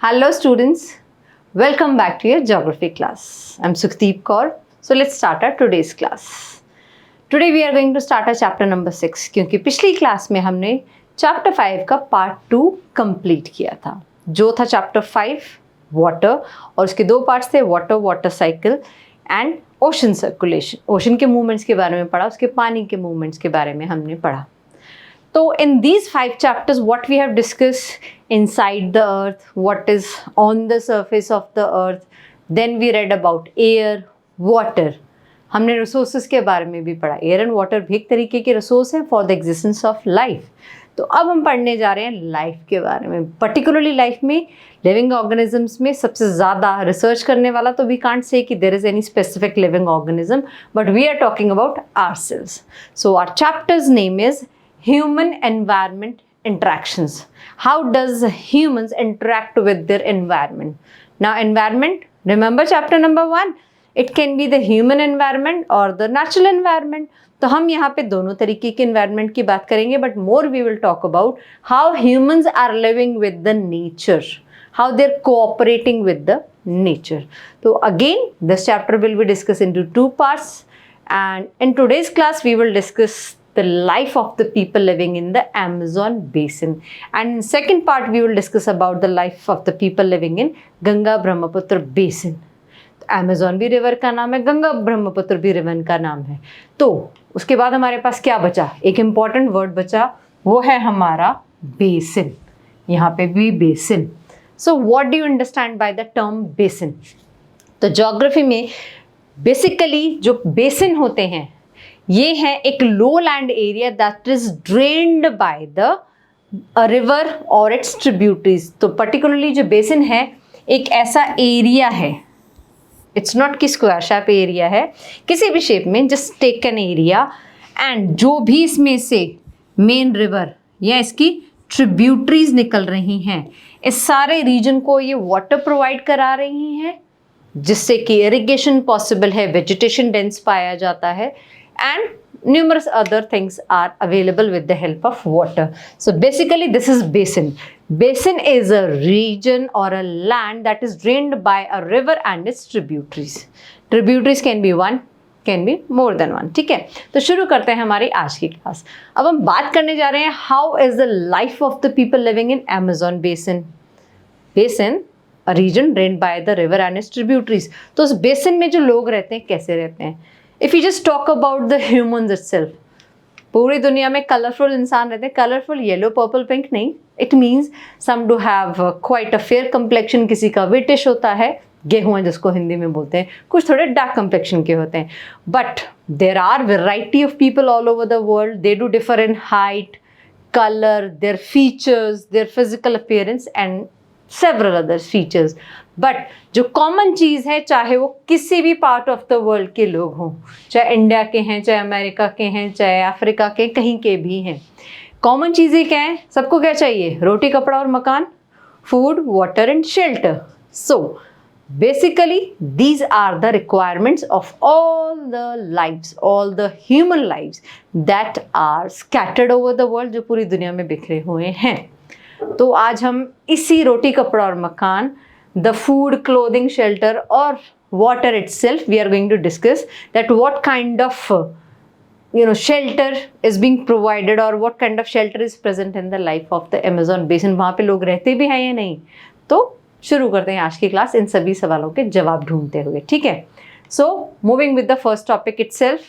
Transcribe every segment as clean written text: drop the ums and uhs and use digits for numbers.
Hello students, welcome back to your geography class. I'm Sukhdeep Kaur. So let's start our today's class. Today we are going to start our chapter number 6 क्योंकि पिछली class में हमने chapter 5 का part 2 complete किया था, जो था chapter 5 water और उसके दो parts थे water, water cycle and ocean circulation. Ocean के movements के बारे में पढ़ा, उसके पानी के movements के बारे में हमने पढ़ा. So in these 5 chapters, what we have discussed inside the earth, what is on the surface of the earth, then we read about air, water. हमने resources के बारे में भी पढ़ा. Air and water भी एक तरीके के resource हैं for the existence of life. तो अब हम पढ़ने जा रहे हैं लाइफ के बारे में, particularly लाइफ में लिविंग ऑर्गेनिजम्स में सबसे ज़्यादा रिसर्च करने वाला तो वी कांट से कि there is any specific living organism, but we are talking about ourselves. So our chapter's name is human environment interactions. How does humans interact with their environment? Now environment, remember chapter number 1, it can be the human environment or the natural environment. तो हम यहाँ पे दोनों तरीके के environment की बात करेंगे, but more we will talk about how humans are living with the nature, how they're cooperating with the nature. So again, this chapter will be discussed into 2 parts, and in today's class we will discuss the life of the people living in the Amazon basin, and in second part we will discuss about the life of the people living in Ganga Brahmaputra basin. Amazon भी river का नाम है, गंगा ब्रह्मपुत्र भी river का नाम है. तो उसके बाद हमारे पास क्या बचा? एक इम्पॉर्टेंट वर्ड बचा, वो है हमारा बेसिन. यहाँ पे भी basin. So what do you understand by the term basin? तो ज्योग्राफी में बेसिकली जो बेसिन होते हैं ये है एक low land area that is drained by the river और इट्स ट्रिब्यूटरीज. तो पर्टिकुलरली जो बेसिन है एक ऐसा एरिया है, इट्स नॉट कि स्क्वायर शेप एरिया है, किसी भी शेप में, just take an area and जो भी इसमें से मेन रिवर या इसकी ट्रिब्यूटरीज निकल रही हैं, इस सारे रीजन को ये वाटर प्रोवाइड करा रही हैं, जिससे कि इरिगेशन पॉसिबल है, वेजिटेशन डेंस पाया जाता है, and numerous other things are available with the help of water. So basically this is basin. Basin is a region or a land that is drained by a river and its tributaries. Tributaries can be one, can be more than one. ठीक है, तो शुरू करते हैं हमारी आज की class. अब हम बात करने जा रहे हैं how is the life of the people living in Amazon basin. Basin, a region drained by the river and its tributaries. तो उस basin में जो लोग रहते हैं कैसे रहते हैं? If you just talk about the humans itself, पूरी दुनिया में कलरफुल इंसान रहते हैं, कलरफुल येलो पर्पल पिंक नहीं, it means some do have quite a fair complexion, किसी का विटिश होता है, गेहुआ जिसको हिंदी में बोलते हैं, कुछ थोड़े डार्क कम्प्लेक्शन के होते हैं. But there are variety of people all over the world. They do differ in height, colour, their features, their physical appearance and several other features. But जो कॉमन चीज़ है, चाहे वो किसी भी पार्ट ऑफ द वर्ल्ड के लोग हों, चाहे इंडिया के हैं, चाहे अमेरिका के हैं, चाहे अफ्रीका के, कहीं के भी हैं, कॉमन चीज़ें क्या हैं? सबको क्या चाहिए? रोटी, कपड़ा और मकान, food, water and shelter. So basically these are the requirements of all the lives, all the human lives that are scattered over the world, जो पूरी दुनिया में बिखरे हुए हैं. तो आज हम इसी रोटी, कपड़ा और मकान, the food, clothing, shelter or water itself, we are going to discuss that what kind of shelter is being provided or what kind of shelter is present in the life of the Amazon basin. वहाँ पे लोग रहते भी हैं या नहीं? तो शुरू करते हैं आज की क्लास इन सभी सवालों के जवाब ढूंढते हुए. ठीक है, so moving with the first topic itself,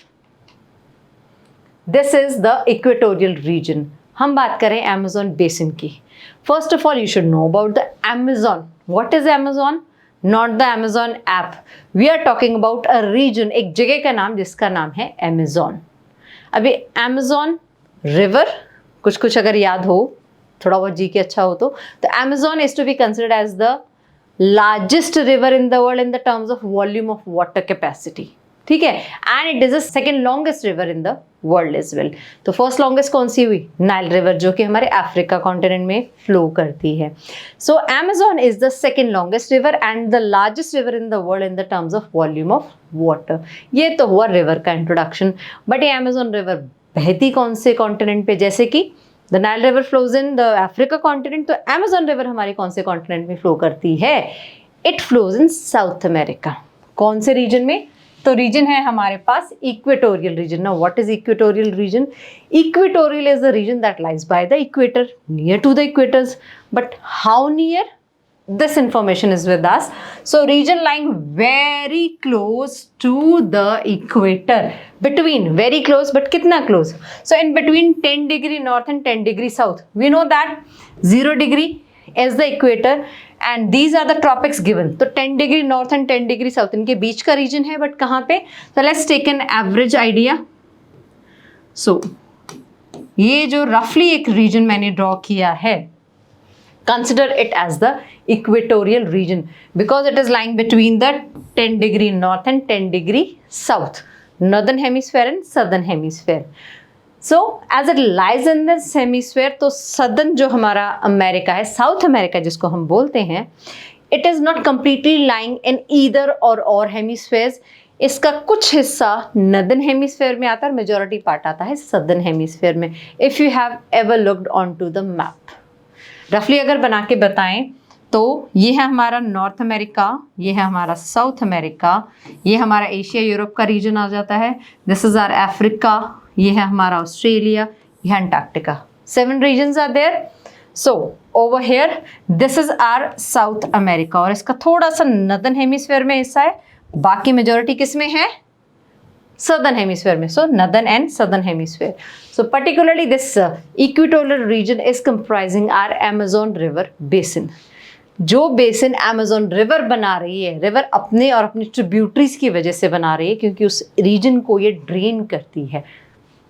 this is the equatorial region. हम बात करें अमेज़न बेसिन की. First of all you should know about the Amazon. What is Amazon? Not the Amazon app. We are talking about a region, एक जगह का नाम जिसका नाम है Amazon. अभी Amazon river, कुछ अगर याद हो, थोड़ा बहुत जी के अच्छा हो तो Amazon is to be considered as the largest river in the world in the terms of volume of water capacity. ठीक है, and it is the second longest river in the world as well. तो first longest कौन सी हुई? Nile river, जो कि हमारे Africa continent में फ्लो करती है. So Amazon is the second longest river and the largest river in the world in the terms of volume of water. ये तो हुआ रिवर का इंट्रोडक्शन. बट ये अमेज़न रिवर बहती कौन से कॉन्टिनेंट पे? जैसे कि the Nile river flows in the Africa continent, तो अमेजोन रिवर हमारे कौन से कॉन्टिनेंट में फ्लो करती है? It flows in South America. कौन से रीजन में? तो रीजन है हमारे पास equatorial region. Now what is equatorial region? Equatorial is the region that lies by the equator, near to the equators, but how near? This information is with us. So region lying very close to the equator, between, very close, but kitna close? So in between 10 degree north and 10 degree south. We know that 0 degree is the equator and these are the tropics given. तो 10 degree north and 10 degree south इनके बीच का region है, but कहाँ पे? So let's take an average idea. So ये जो roughly एक region मैंने draw किया है, consider it as the equatorial region because it is lying between the 10 degree north and 10 degree south, northern hemisphere and southern hemisphere. So as it lies in this hemisphere, तो southern जो हमारा America है, south America जिसको हम बोलते हैं, it is not completely lying in either or hemispheres. इसका कुछ हिस्सा northern hemisphere में आता है और majority part आता है southern hemisphere में. If you have ever looked onto the map, रफली अगर बना के बताएं तो ये है हमारा नॉर्थ अमेरिका, ये है हमारा साउथ अमेरिका, ये हमारा एशिया यूरोप का रीजन आ जाता है, दिस इज आवर अफ्रीका, ये है हमारा ऑस्ट्रेलिया, ये है Antarctica. 7 regions are there. So over here this is our South America और इसका थोड़ा सा नॉर्दर्न हेमिस्फीयर में हिस्सा है, बाकी मेजोरिटी किस में है? southern hemisphere में. So northern and southern hemisphere. So particularly this equatorial region is comprising our Amazon River basin. जो बेसिन अमेजोन रिवर बना रही है, रिवर अपने और अपनी ट्रिब्यूटरीज की वजह से बना रही है क्योंकि उस रीजन को ये ड्रेन करती है,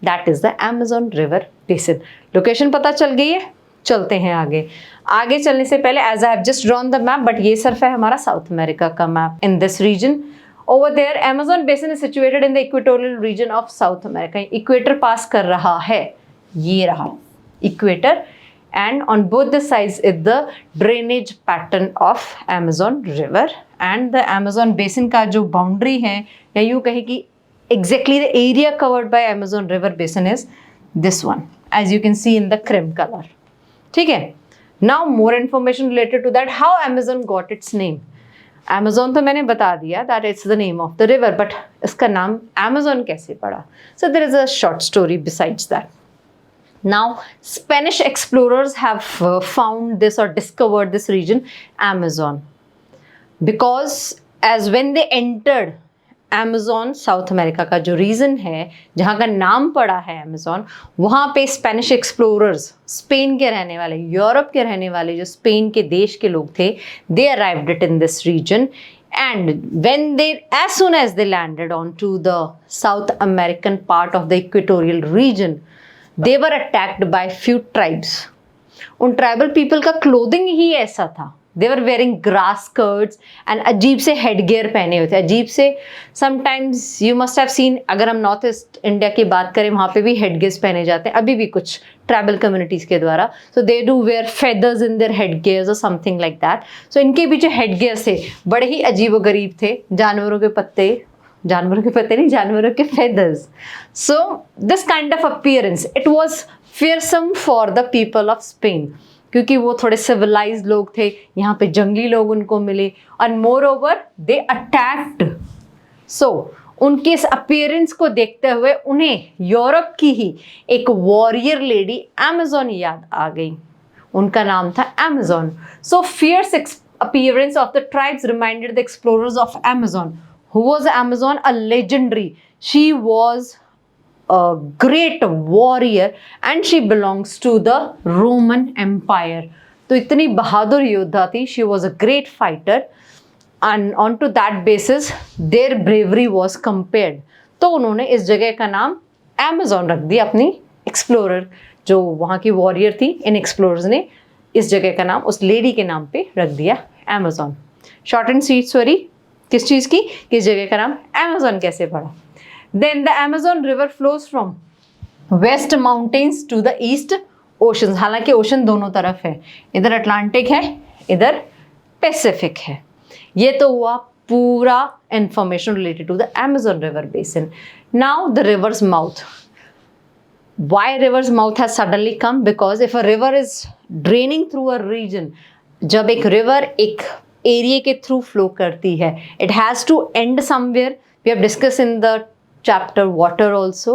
that is the Amazon river basin. Location पता चल गई है, चलते हैं आगे. आगे चलने से पहले as I have just drawn the map, but ये सिर्फ है हमारा साउथ अमेरिका का map. In this region over there Amazon basin is situated in the equatorial region of South America. Equator पास कर रहा है, ये रहा equator, and on both the sides is the drainage pattern of Amazon river. and the Amazon basin का जो boundary है, या यूँ कहे कि exactly the area covered by Amazon river basin is this one, as you can see in the cream color. ठीक है. Now more information related to that, how Amazon got its name. Amazon तो मैंने बता दिया that it's the name of the river, but इसका नाम Amazon कैसे पड़ा? So there is a short story besides that. Now Spanish explorers have found this or discovered this region Amazon because as when they entered Amazon, south America का जो reason है जहाँ का नाम पड़ा है Amazon, वहाँ पे स्पेनिश एक्सप्लोरर्स, स्पेन के रहने वाले, यूरोप के रहने वाले जो स्पेन के देश के लोग थे, they arrived it in this region. And when they, as soon as they landed onto the South American part of the equatorial region, they were attacked by few tribes. उन ट्राइबल पीपल का clothing ही ऐसा था, they were wearing grass skirts and अजीब से headgear पहने हुए थे, अजीब से. sometimes you must have seen, अगर हम नॉर्थ ईस्ट इंडिया की बात करें वहाँ पे भी headgears पहने जाते हैं अभी भी कुछ ट्राइबल कम्युनिटीज़ के द्वारा. so they do wear feathers in their headgears or something like that. so इनके भी जो headgears थे बड़े ही अजीब व गरीब थे, जानवरों के पत्ते नहीं, जानवरों के feathers. so this kind of appearance, it was fearsome for the people of Spain क्योंकि वो थोड़े सिविलाइज्ड लोग थे, यहाँ पे जंगली लोग उनको मिले, और मोर ओवर दे अटैक्ड. सो उनके इस अपीयरेंस को देखते हुए उन्हें यूरोप की ही एक वॉरियर लेडी अमेजोन याद आ गई, उनका नाम था Amazon. So fierce appearance of the tribes reminded the explorers of Amazon. Who was Amazon? A legendary, she was a great warrior and she belongs to the Roman Empire. तो इतनी बहादुर योद्धा थी, she was a great fighter and on to that basis their bravery was compared. तो उन्होंने इस जगह का नाम Amazon रख दिया, अपनी एक्सप्लोरर जो वहाँ की वॉरियर थी, इन एक्सप्लोरर्स ने इस जगह का नाम उस लेडी के नाम पे रख दिया Amazon. Short and sweet story किस चीज़ की, किस जगह का नाम Amazon कैसे पड़ा. Then the Amazon river flows from west mountains to the east oceans. हालांकि ओशन दोनों तरफ है, इधर अटलांटिक है, इधर पैसिफिक है. ये तो हुआ पूरा information related to the Amazon river basin. Now the river's mouth. why river's mouth has suddenly come? Because if a river is draining through a region, जब एक river एक एरिया के थ्रू फ्लो करती है, it has to end somewhere. We have discussed in the chapter water also,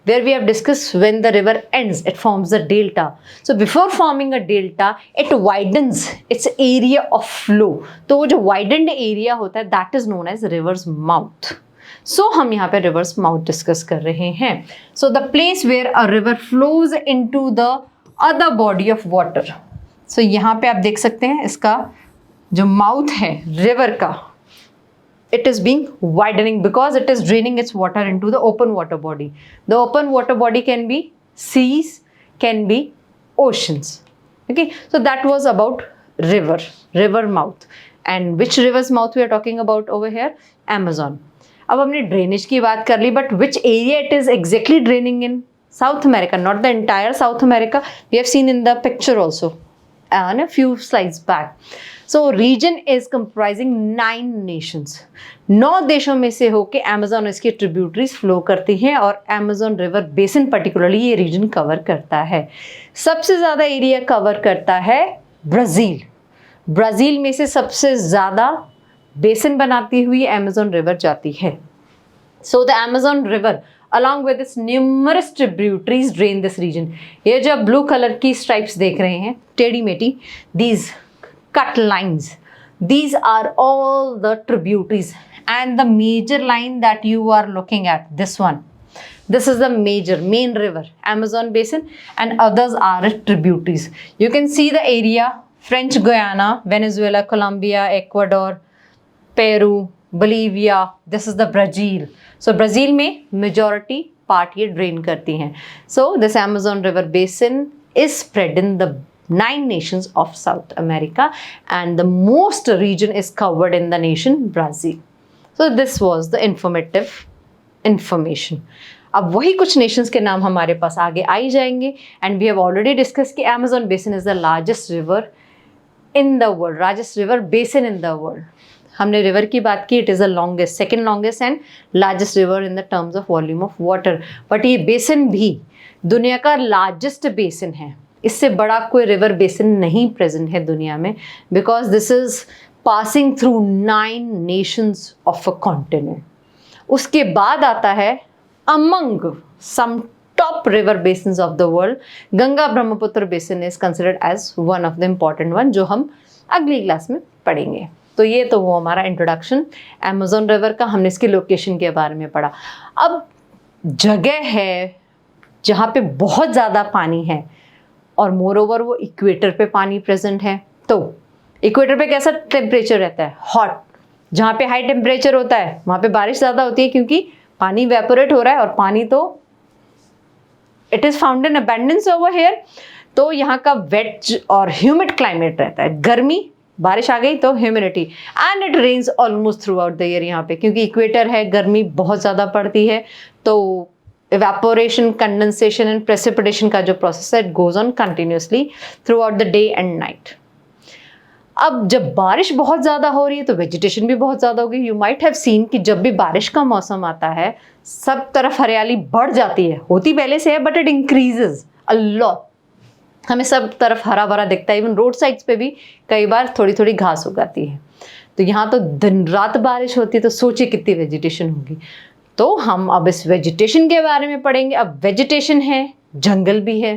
where we have discussed when the river ends, it forms a delta. So before forming a delta, it widens its area of flow. तो वो जो widened area होता है, that is known as river's mouth. So हम यहाँ पे river's mouth discuss कर रहे हैं. So the place where a river flows into the other body of water. So यहाँ पे आप देख सकते हैं इसका जो mouth है river का, it is being widening because it is draining its water into the open water body. The open water body can be seas, can be oceans. Okay, so that was about river mouth. And which river's mouth we are talking about over here? Amazon. अब हमने drainage की बात कर ली, but which area it is exactly draining in? South America, not the entire South America. We have seen in the picture also on a few slides back. So region is comprising 9 nations. 9 देशों में से होके Amazon इसकी tributaries flow करती हैं और Amazon river basin particularly ये reason cover करता है. सबसे ज़्यादा एरिया कवर करता है ब्राज़ील. ब्राज़ील में से सबसे ज़्यादा बेसिन बनाती हुई Amazon रिवर जाती है. So the Amazon river along with its numerous tributaries drain this region. ये जो ब्लू कलर की स्ट्राइप्स देख रहे हैं टेढ़ी मेढ़ी, these cut lines, these are all the tributaries, and the major line that you are looking at, this one, this is the main river, Amazon basin, and others are its tributaries. You can see the area: French Guiana, Venezuela, Colombia, Ecuador, Peru, Bolivia. This is the Brazil. So Brazil में majority part ये drain करती हैं. So this Amazon river basin is spread in the 9 nations of South America, and the most region is covered in the nation Brazil. So this was the informative information. अब वही कुछ nations के नाम हमारे पास आगे आई जाएंगे, and we have already discussed कि Amazon basin is the largest river in the world, largest river basin in the world. हमने रिवर की बात की, it is the longest, second longest and largest river in the terms of volume of water. But ये basin भी दुनिया का largest basin है. इससे बड़ा कोई रिवर बेसिन नहीं प्रेजेंट है दुनिया में, because this is passing through 9 nations of a continent. उसके बाद आता है among some top river basins of the world, Ganga Brahmaputra basin is considered as one of the important one, जो हम अगली क्लास में पढ़ेंगे. तो ये तो वो हमारा इंट्रोडक्शन अमेज़न रिवर का, हमने इसकी लोकेशन के बारे में पढ़ा. अब जगह है जहाँ पे बहुत ज़्यादा पानी है और मोर ओवर वो इक्वेटर पे पानी प्रेजेंट है. तो इक्वेटर पे कैसा टेम्परेचर रहता है? हॉट. जहाँ पे हाई टेम्परेचर होता है वहाँ पे बारिश ज़्यादा होती है, क्योंकि पानी वेपोरेट हो रहा है और पानी तो it is found in abundance over here. तो यहाँ का वेट और ह्यूमिड क्लाइमेट रहता है. गर्मी, बारिश आ गई तो humidity, and it rains almost throughout the year यहाँ पे, क्योंकि इक्वेटर है, गर्मी बहुत ज़्यादा पड़ती है. तो इवेपोरेशन, कंडेंसेशन एंड प्रेसिपिटेशन का जो प्रोसेस है, it goes on continuously through out the day and night. अब जब बारिश बहुत ज़्यादा हो रही है तो वेजिटेशन भी बहुत ज़्यादा होगी. यू माइट हैव सीन कि जब भी बारिश का मौसम आता है सब तरफ हरियाली बढ़ जाती है. होती पहले से है but it increases a lot. हमें सब तरफ हरा भरा दिखता है. इवन रोड साइड्स पे भी कई बार थोड़ी थोड़ी घास उगाती है. तो यहाँ तो दिन रात बारिश होती है, तो सोचिए कितनी वेजिटेशन होगी. तो हम अब इस वेजिटेशन के बारे में पढ़ेंगे. अब वेजिटेशन है, जंगल भी है,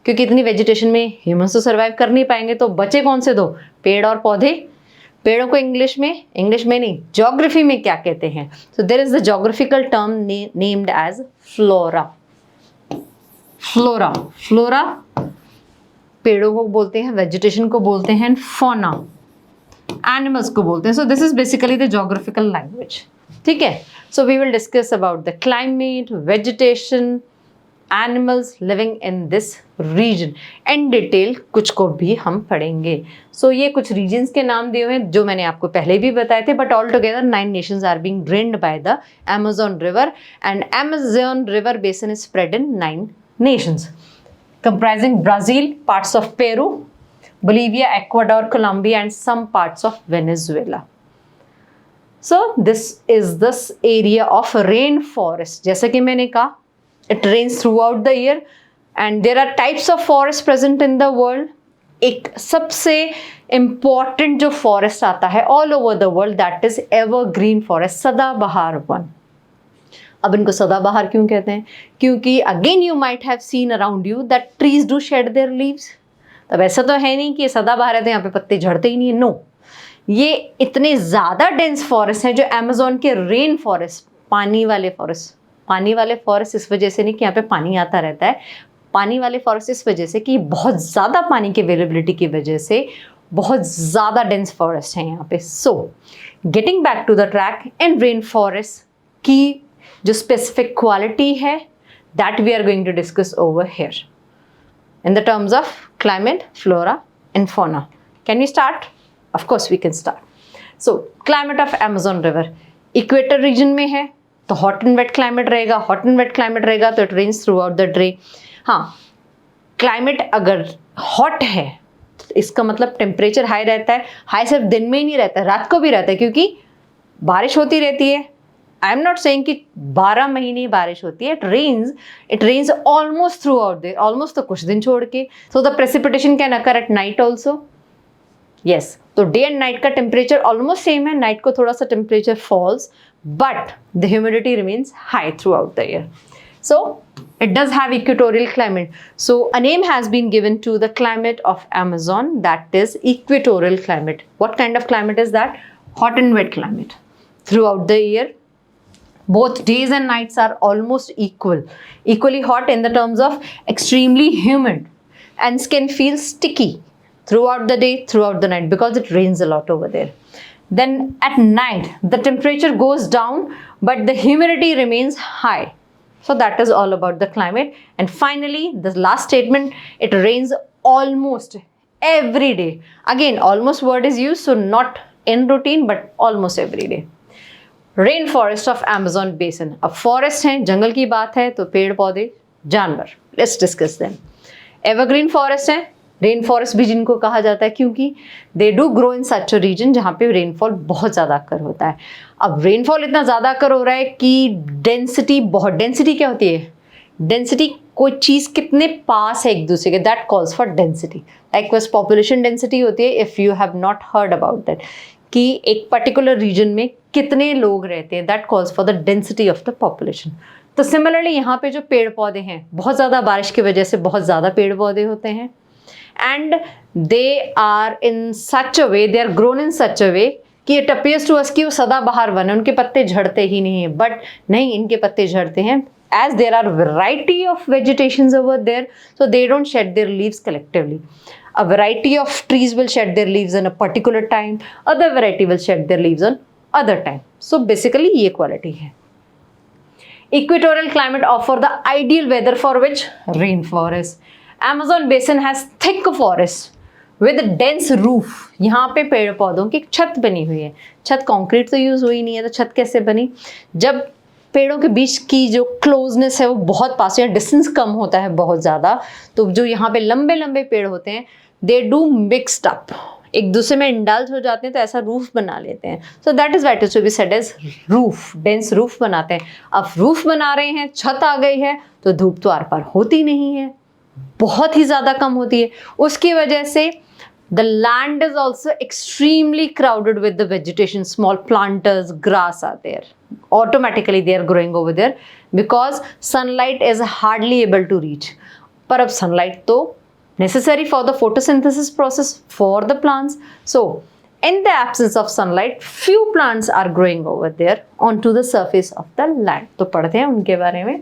क्योंकि इतनी वेजिटेशन में ह्यूमंस तो सर्वाइव कर नहीं पाएंगे. तो बचे कौन से दो? पेड़ और पौधे. पेड़ों को इंग्लिश में नहीं, ज्योग्राफी में क्या कहते हैं? So there is the geographical term named as flora. Flora पेड़ों को बोलते हैं, वेजिटेशन को बोलते हैं, फौना एनिमल्स को बोलते हैं. So this is basically the geographical language. ठीक है. So we will discuss about the climate, vegetation, animals living in this region in detail. कुछ को भी हम पढ़ेंगे. सो ये कुछ रीजन्स के नाम दिए हुए हैं जो मैंने आपको पहले भी बताए थे. But all together 9 nations are being drained by the Amazon river, and Amazon river basin is spread in 9 nations comprising Brazil, parts of Peru, Bolivia, Ecuador, Colombia, and some parts of Venezuela. So this is this area of rainforest. जैसा कि मैंने कहा it rains throughout the year and there are types of forests present in the world. एक सबसे important जो forest आता है all over the world, that is evergreen forest, सदाबहार वन. अब इनको सदाबहार क्यों कहते हैं? क्योंकि again you might have seen around you that trees do shade there leaves. तब ऐसा तो है नहीं कि ये सदाबहार है तो यहाँ पे पत्ते झड़ते ही नहीं है, नो. ये इतने ज़्यादा डेंस फॉरेस्ट हैं जो अमेजोन के रेन फॉरेस्ट, पानी वाले फॉरेस्ट इस वजह से नहीं कि यहाँ पे पानी आता रहता है, पानी वाले फॉरेस्ट इस वजह से कि बहुत ज़्यादा पानी की अवेलेबिलिटी की वजह से बहुत ज़्यादा डेंस फॉरेस्ट हैं यहाँ पे. So getting back to the track, in rain forest की जो स्पेसिफिक क्वालिटी है that we are going to discuss over here in the terms of climate, flora and fauna. Can we start? Of course we can start. So climate of Amazon river equator region में है तो hot and wet climate रहेगा, तो it rains throughout the day. हाँ, climate अगर hot है तो इसका मतलब टेम्परेचर हाई रहता है. हाई सिर्फ दिन में ही नहीं रहता है, रात को भी रहता है क्योंकि बारिश होती रहती है. आई एम नॉट सेइंग कि 12 महीने बारिश होती है. It rains almost throughout there, almost तो कुछ दिन छोड़ के. So the precipitation can occur at night also. Yes, तो डे एंड नाइट का टेम्परेचर ऑलमोस्ट सेम है. नाइट को थोड़ा सा temperature falls but the humidity remains high throughout the year. So it does have equatorial climate. So a name has been given to the climate of Amazon, that is equatorial climate. What kind of climate is that? Hot and wet climate. Throughout the year, both days and nights are almost equally hot in the terms of extremely humid, and skin feels sticky throughout the day, throughout the night, because it rains a lot over there. Then at night, the temperature goes down, but the humidity remains high. So that is all about the climate. And finally, the last statement, it rains almost every day. Again, almost word is used, so not in routine, but almost every day. Rainforest of Amazon Basin. अब forest है, जंगल की बात है तो पेड़ पौधे, जानवर. Let's discuss them. Evergreen forest है, रेन फॉरेस्ट भी जिनको कहा जाता है क्योंकि they do grow in such a region जहाँ पे रेनफॉल बहुत ज़्यादा अकर होता है. अब रेनफॉल इतना ज़्यादा अकर हो रहा है कि डेंसिटी क्या होती है? डेंसिटी कोई चीज़ कितने पास है एक दूसरे के, that calls for density. Like वैस पॉपुलेशन डेंसिटी होती है, if you have not heard about that, कि एक पर्टिकुलर रीजन में कितने लोग रहते हैं, that calls for the density of the population. तो सिमिलरली यहाँ पे जो पेड़ पौधे हैं, बहुत ज़्यादा बारिश की वजह से बहुत ज़्यादा पेड़ पौधे होते हैं. And they are in such a way, they are grown in such a way कि it appears to us कि वो सदाबहार वन है, उनके पत्ते झड़ते ही नहीं हैं. बट नहीं, इनके पत्ते झड़ते हैं as there are variety of vegetations over there, so they don't shed their leaves collectively. A variety of trees will shed their leaves in a particular time, other variety will shed their leaves on other time. So basically ये quality है. Equatorial climate offer the ideal weather for which? Rainforest. Amazon basin has thick forest with dense roof. यहाँ पे पेड़ पौधों की छत बनी हुई है. छत कंक्रीट तो यूज हुई नहीं है, तो छत कैसे बनी? जब पेड़ों के बीच की जो क्लोजनेस है वो बहुत पास, या डिस्टेंस कम होता है बहुत ज़्यादा, तो जो यहाँ पे लंबे लंबे पेड़ होते हैं दे डू मिक्सड अप, एक दूसरे में इंडल्ज हो जाते हैं, तो ऐसा रूफ बना लेते हैं. So that is what is to be said as roof, dense roof बनाते हैं. अब रूफ बना रहे हैं, छत आ गई है तो धूप तो आर पार होती नहीं है, बहुत ही ज़्यादा कम होती है. उसकी वजह से the land is also extremely crowded with the vegetation. Small planters, grass are there. Automatically they are growing over there because sunlight is hardly able to reach. पर अब sunlight तो necessary for the photosynthesis process for the plants. So in the absence of sunlight, few plants are growing over there onto the surface of the land. तो पढ़ते हैं उनके बारे में.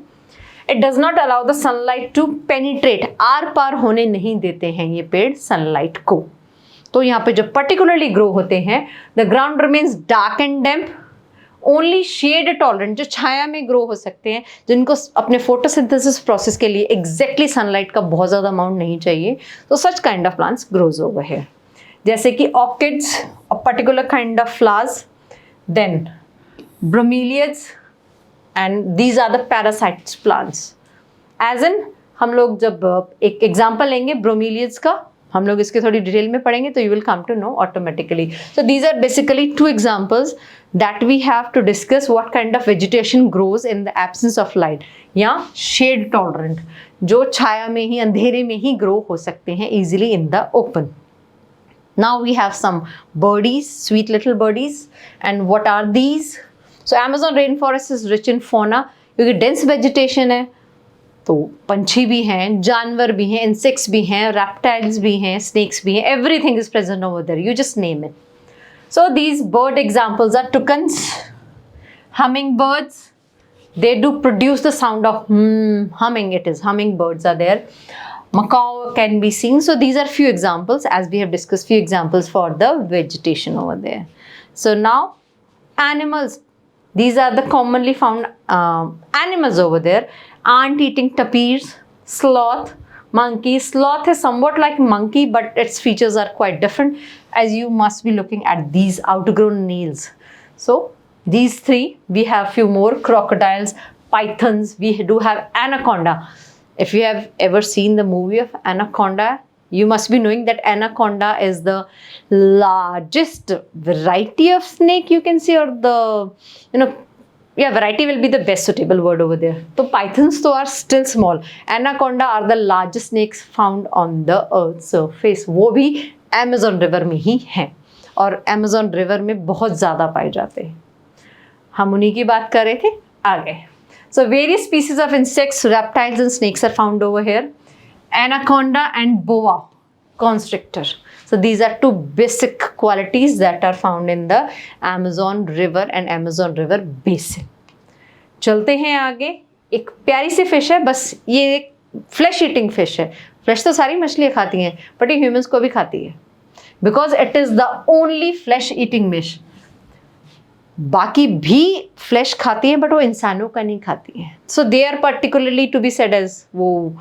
It does not allow the sunlight to penetrate. आर पार होने नहीं देते हैं ये पेड़ sunlight को. तो यहाँ पे जब particularly grow होते हैं, the ground remains dark and damp. Only shade tolerant, जो छाया में grow हो सकते हैं, जिनको अपने photosynthesis process के लिए exactly sunlight का बहुत ज़्यादा amount नहीं चाहिए, तो such kind of plants grows over here. जैसे कि orchids, a particular kind of flowers, then bromeliads, and these are the parasites plants. As in हम लोग जब एक एग्जाम्पल लेंगे ब्रोमीलियड्स का, हम लोग इसके थोड़ी डिटेल में पढ़ेंगे तो you will come to know automatically. So these are basically 2 examples that we have to discuss what kind of vegetation grows in the absence of light या shade tolerant, जो छाया में ही अंधेरे में ही grow हो सकते हैं easily in the open. Now we have some birdies, sweet little birdies, and what are these? So Amazon rainforest is rich in fauna क्योंकि dense vegetation है तो पंछी भी हैं, जानवर भी हैं, insects भी हैं, reptiles भी हैं, snakes भी हैं, everything is present over there, you just name it. So these bird examples are toucans, hummingbirds. They do produce the sound of humming. It is hummingbirds are there. Macaw can be seen. So these are few examples, as we have discussed few examples for the vegetation over there. So now animals. These are the commonly found animals over there. Ant-eating tapirs, sloth, monkey. Sloth is somewhat like monkey, but its features are quite different, as you must be looking at these outgrown nails. So these 3, we have few more: crocodiles, pythons, we do have anaconda. If you have ever seen the movie of Anaconda, you must be knowing that anaconda is the largest variety of snake, you can say, or the, variety will be the best suitable word over there. So pythons are still small. Anaconda are the largest snakes found on the earth's surface. वो भी Amazon river में ही हैं और Amazon river में बहुत ज़्यादा पाए जाते हैं. हम उन्हीं की बात कर रहे थे. आगे. So various species of insects, reptiles and snakes are found over here. Anaconda and boa constrictor. So these are 2 basic qualities that are found in the Amazon river and Amazon river basin. चलते हैं आगे. एक प्यारी सी fish है, बस ये एक flesh eating fish है. फ्लैश तो सारी मछलियाँ खाती हैं, बट ये ह्यूमंस को भी खाती है, because it is the only flesh eating fish. बाकी भी फ्लैश खाती हैं, बट वो इंसानों का नहीं खाती हैं. So they are particularly to be said as, वो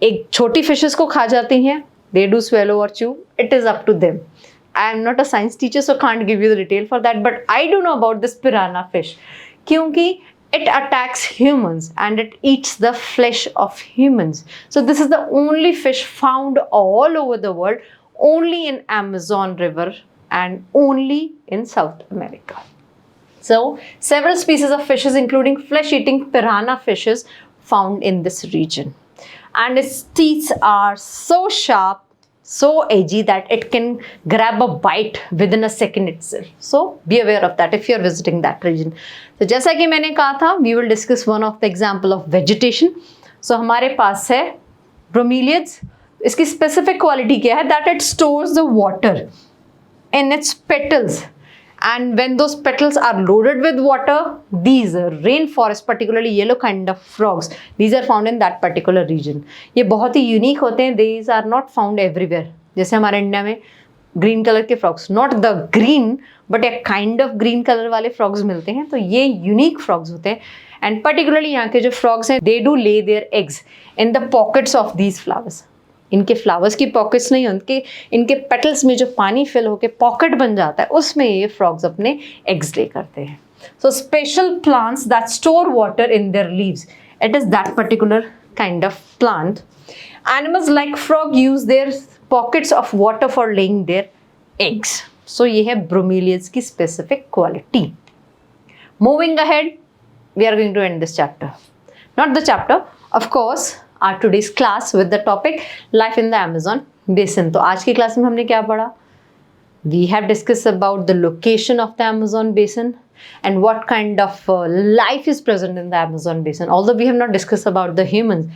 एक छोटी फिशेस को खा जाती हैं. They do swallow or chew. It is up to them. I am not a science teacher, so can't give you the detail for that. But I do know about this piranha fish, क्योंकि it attacks humans and it eats the flesh of humans. So this is the only fish found all over the world, only in Amazon River and only in South America. So several species of fishes, including flesh-eating piranha fishes, found in this region. And its teeth are so sharp, so edgy that it can grab a bite within a second itself. So be aware of that if you are visiting that region. So जैसा कि मैंने कहा था, we will discuss one of the example of vegetation. So हमारे पास है bromeliads. इसकी specific quality क्या है? That it stores the water in its petals. And when those petals are loaded with water, these rainforest, particularly yellow kind of frogs, these are found in that particular region. ये बहुत ही unique होते हैं. These are not found everywhere. जैसे हमारे India में green colour के frogs, not the green but a kind of green colour वाले frogs मिलते हैं. तो ये यूनिक फ्रॉग्स होते हैं. एंड पर्टिकुलरली यहाँ के जो फ्रॉग्स हैं, they do lay their eggs in the pockets of these flowers. इनके फ्लावर्स की पॉकेट्स नहीं होती, इनके पेटल्स में जो पानी फिल होकर पॉकेट बन जाता है, उसमें ये फ्रॉग्स अपने एग्स ले करते हैं. So special plants that store water in their leaves, it is that particular kind of plant. Animals like frog use their pockets of water for laying their eggs. So ये है bromeliads की specific quality. Moving ahead, we are going to end this chapter. Not the chapter, of course, our today's class with the topic life in the Amazon basin. तो आज की class में हमने क्या पढ़ा? We have discussed about the location of the Amazon basin and what kind of life is present in the Amazon basin. Although we have not discussed about the humans.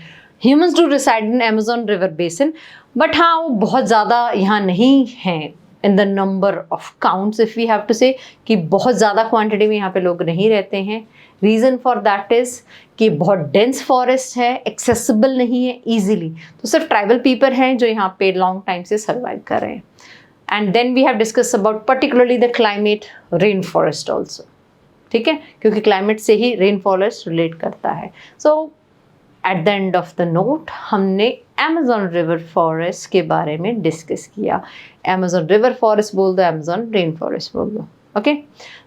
Humans do reside in Amazon river basin, but हाँ वो बहुत ज़्यादा यहाँ नहीं हैं. In the number of counts, if we have to say, कि बहुत ज़्यादा क्वांटिटी में यहाँ पे लोग नहीं रहते हैं. रीज़न फॉर दैट इज़ कि बहुत डेंस फॉरेस्ट है, एक्सेसिबल नहीं है ईजिली. तो सिर्फ ट्राइबल पीपल हैं जो यहाँ पे लॉन्ग टाइम से सर्वाइव कर रहे हैं. And then we have discuss about particularly the climate, rain forest also. ठीक है, क्योंकि क्लाइमेट से ही रेन फॉरेस्ट रिलेट करता है. So at the end of the note हमने अमेजॉन रिवर फॉरेस्ट के बारे में डिस्कस किया. अमेजॉन रिवर फॉरेस्ट बोल दो, अमेजॉन रेन फॉरेस्ट बोल दो. ओके,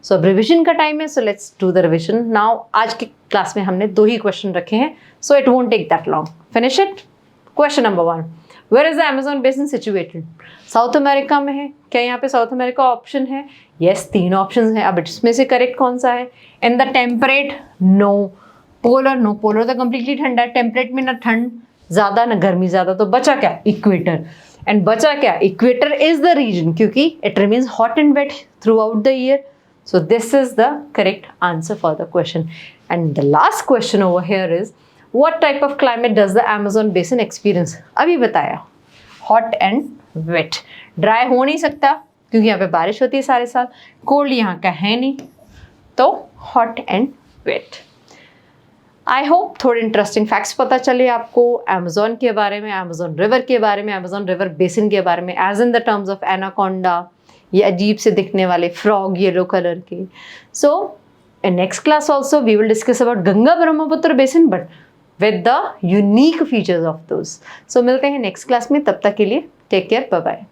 सो अब रिविजन का टाइम है, so let's do the revision now. आज की क्लास में हमने 2 ही क्वेश्चन रखे हैं, so it won't take that long. Finish it. Question number 1, where is the Amazon basin situated? South America में है। क्या यहाँ पे साउथ अमेरिका ऑप्शन है? यस, 3 ऑप्शन है। अब इसमें से करेक्ट कौन सा है? In the temperate, no. Polar, no. Polar तो कंप्लीटली ठंडा है। टेम्परेट में ना ठंड ज़्यादा ना गर्मी ज़्यादा, तो बचा क्या? इक्वेटर। एंड बचा क्या? इक्वेटर इज द रीजन, क्योंकि it remains hot and wet throughout the year. So this is the correct answer for the question. And the last question over here is, what type of climate does the Amazon basin experience? अभी बताया, hot and wet. Dry हो नहीं सकता क्योंकि यहाँ पे बारिश होती है सारे साल. Cold यहाँ का है नहीं, तो hot and wet. I hope थोड़े इंटरेस्टिंग फैक्ट्स पता चले आपको अमेजोन के बारे में, अमेजोन रिवर के बारे में, अमेजोन रिवर बेसिन के बारे में, as in the terms of anaconda, ये अजीब से दिखने वाले फ्रॉग येलो कलर के. So in next class also we will discuss about Ganga Brahmaputra basin, but with the unique features of those. So मिलते हैं नेक्स्ट क्लास में. तब तक के लिए टेक केयर, बाय बाय.